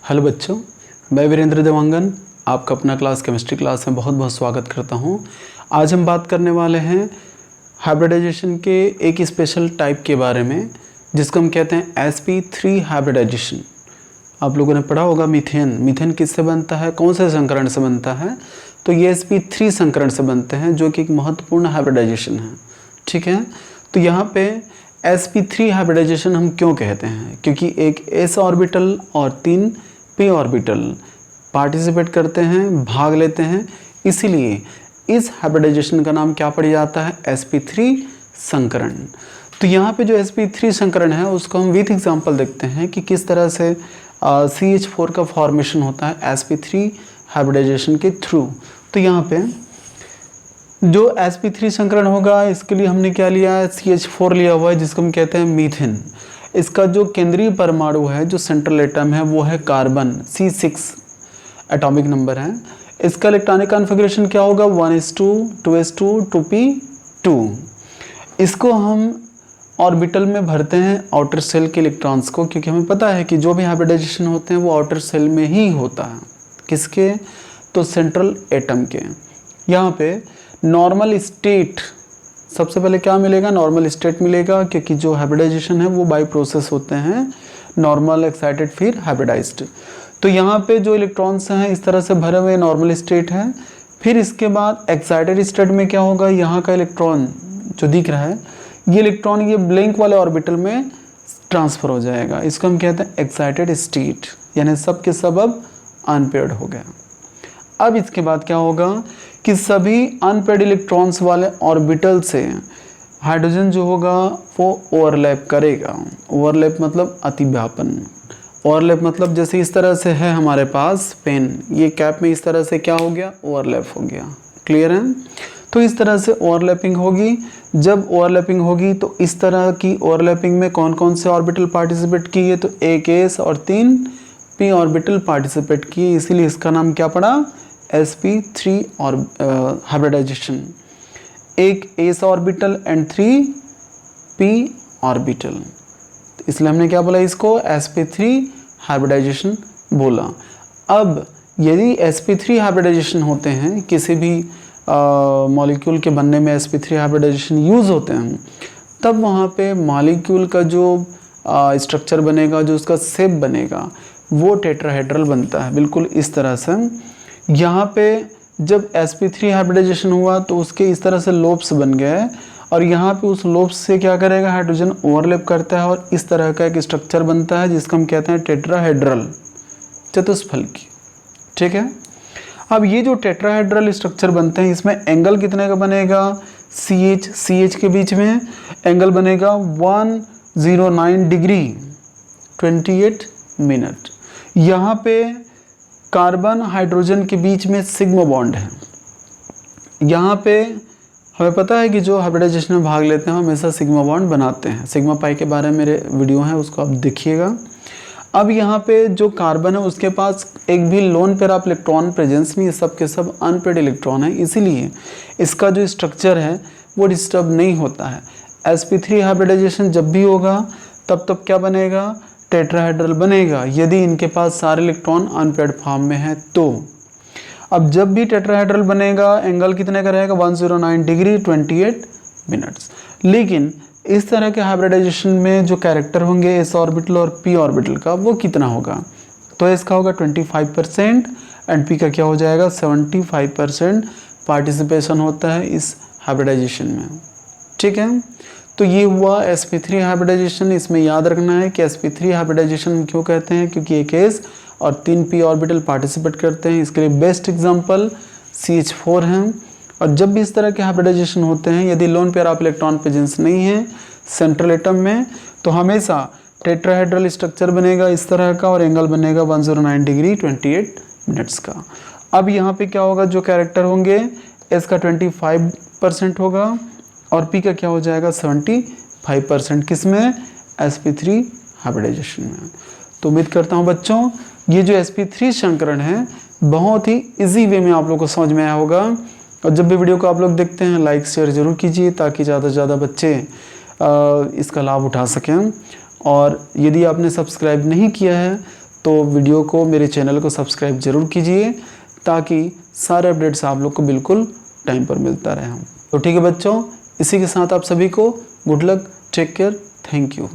Hello बच्चों, मैं वीरेंद्र देवांगन आपका अपना क्लास केमिस्ट्री क्लास में बहुत बहुत स्वागत करता हूं। आज हम बात करने वाले हैं हाइब्रिडाइजेशन के एक स्पेशल टाइप के बारे में जिसको हम कहते हैं sp3 हाइब्रिडाइजेशन। आप लोगों ने पढ़ा होगा मीथेन किससे बनता है, कौन से संकरण से बनता है। तो ये sp3 संकरण से बनते हैं जो कि एक महत्वपूर्ण हाइब्रिडाइजेशन है। ठीक है, तो यहाँ पे sp3 हाइब्रिडाइजेशन हम क्यों कहते हैं, क्योंकि एक s ऑर्बिटल और 3 p ऑर्बिटल पार्टिसिपेट करते हैं, भाग लेते हैं, इसीलिए इस हाइब्रिडाइजेशन का नाम क्या पड़ जाता है, sp3 संकरण। तो यहाँ पे जो sp3 संकरण है उसको हम विथ एग्जांपल देखते हैं कि किस तरह से CH4 का फॉर्मेशन होता है sp3 हाइब्रिडाइजेशन के थ्रू। तो यहाँ पे जो sp3 संकरण होगा इसके लिए हमने क्या लिया है, CH4 लिया हुआ है जिसको हम कहते हैं मीथेन। इसका जो केंद्रीय परमाणु है, जो सेंट्रल एटम है, वो है कार्बन, C6 एटॉमिक नंबर है। इसका इलेक्ट्रॉनिक कॉन्फ़िगरेशन क्या होगा, 1s2 2s2 2p2। इसको हम ऑर्बिटल में भरते हैं आउटर सेल के इलेक्ट्रॉन्स को, क्योंकि हमें पता है कि जो भी हाइब्रिडाइजेशन होते हैं वो आउटर सेल में ही होता है। किसके, तो सेंट्रल एटम के। यहाँ पे नॉर्मल स्टेट सबसे पहले क्या मिलेगा, नॉर्मल स्टेट मिलेगा, क्योंकि जो हाइब्रिडाइजेशन है वो बाय प्रोसेस होते हैं, नॉर्मल, एक्साइटेड, फिर हाइब्रिडाइज्ड। तो यहाँ पे जो इलेक्ट्रॉन्स हैं इस तरह से भरे हुए नॉर्मल स्टेट है। फिर इसके बाद एक्साइटेड स्टेट में क्या होगा, यहाँ का इलेक्ट्रॉन जो दिख रहा है ये इलेक्ट्रॉन ये ब्लैंक वाले ऑर्बिटल में ट्रांसफर हो जाएगा। इसको हम कहते हैं एक्साइटेड स्टेट, यानी सब के सब अब अनपेयर्ड हो गया। अब इसके बाद क्या होगा कि सभी अनपेयर्ड इलेक्ट्रॉन्स वाले ऑर्बिटल से हाइड्रोजन जो होगा वो ओवरलैप करेगा। ओवरलैप मतलब अतिव्यापन। ओवरलैप मतलब जैसे इस तरह से है हमारे पास पेन, ये कैप में इस तरह से क्या हो गया, ओवरलैप हो गया। क्लियर है। तो इस तरह से ओवरलैपिंग होगी। जब ओवरलैपिंग होगी तो इस तरह की ओवरलैपिंग में कौन कौन से ऑर्बिटल पार्टिसिपेट किए, तो एक s और 3 p ऑर्बिटल पार्टिसिपेट किए, इसीलिए इसका नाम क्या पड़ा, sp3 और हाइब्रिडाइजेशन। एक s orbital and 3 p orbital, इसलिए हमने क्या बोला, इसको sp3 हाइब्रिडाइजेशन बोला। अब यदि sp3 हाइब्रिडाइजेशन होते हैं, किसी भी मॉलिक्यूल के बनने में sp3 हाइब्रिडाइजेशन यूज़ होते हैं, तब वहाँ पे मॉलिक्यूल का जो स्ट्रक्चर बनेगा, जो उसका शेप बनेगा, वो टेट्राहेड्रल बनता है, बिल्कुल इस तरह से। यहाँ पे जब sp3 हाइब्रिडाइजेशन हुआ तो उसके इस तरह से लोब्स बन गए, और यहाँ पे उस लोब्स से क्या करेगा, हाइड्रोजन ओवरलैप करता है और इस तरह का एक स्ट्रक्चर बनता है जिसको हम कहते हैं टेट्राहेड्रल, चतुष्फलकी। ठीक है। अब ये जो टेट्राहेड्रल स्ट्रक्चर बनते हैं इसमें एंगल कितने का बनेगा, CH के बीच में एंगल बनेगा 109 डिग्री 28 मिनट। यहाँ पे कार्बन हाइड्रोजन के बीच में सिग्मा बॉन्ड है। यहाँ पे हमें पता है कि जो हाइब्रिडाइजेशन में भाग लेते हैं हमेशा सिग्मा बॉन्ड बनाते हैं। सिग्मा पाई के बारे में मेरे वीडियो है, उसको आप देखिएगा। अब यहाँ पे जो कार्बन है उसके पास एक भी lone pair of electron presence नहीं है, सब के सब अनपेयर्ड इलेक्ट्रॉन है, इसीलिए इसका जो स्ट्रक्चर है वो डिस्टर्ब नहीं होता है। sp3 हाइब्रिडाइजेशन जब भी होगा तब क्या बनेगा, टेट्राहेड्रल बनेगा, यदि इनके पास सारे इलेक्ट्रॉन अनपेयर्ड फॉर्म में है तो। अब जब भी टेट्राहेड्रल बनेगा एंगल कितने का रहेगा, 109 डिग्री 28 मिनट्स। लेकिन इस तरह के हाइब्रिडाइजेशन में जो कैरेक्टर होंगे s ऑर्बिटल और p ऑर्बिटल का, वो कितना होगा, तो s का होगा 25% एंड p का क्या हो जाएगा, 75% पार्टिसिपेशन होता है इस हाइब्रिडाइजेशन में। ठीक है। तो ये हुआ sp3 हाइब्रिडाइजेशन। इसमें याद रखना है कि sp3 हाइब्रिडाइजेशन क्यों कहते हैं, क्योंकि एक s और 3 p ऑर्बिटल पार्टिसिपेट करते हैं। इसके लिए बेस्ट एग्जांपल CH4 हैं। और जब भी इस तरह के हाइब्रिडाइजेशन होते हैं, यदि lone pair of electron presence नहीं है सेंट्रल एटम में, तो हमेशा टेट्राहेड्रल स्ट्रक्चर बनेगा इस तरह का और एंगल बनेगा 109 डिग्री 28 मिनट्स का। अब यहाँ पे क्या होगा, जो कैरेक्टर होंगे s का 25% होगा और p का क्या हो जाएगा, 75%। किसमें, sp3 हाइब्रिडाइजेशन में। तो उम्मीद करता हूँ बच्चों ये जो sp3 संकरण है बहुत ही इजी वे में आप लोग को समझ में आया होगा। और जब भी वीडियो को आप लोग देखते हैं लाइक शेयर ज़रूर कीजिए ताकि ज़्यादा से ज़्यादा बच्चे इसका लाभ उठा सकें। और यदि आपने सब्सक्राइब नहीं किया है तो वीडियो को, मेरे चैनल को सब्सक्राइब ज़रूर कीजिए ताकि सारे अपडेट्स आप लोग को बिल्कुल टाइम पर मिलता रहे। तो ठीक है बच्चों, इसी के साथ आप सभी को good luck, take care, thank you.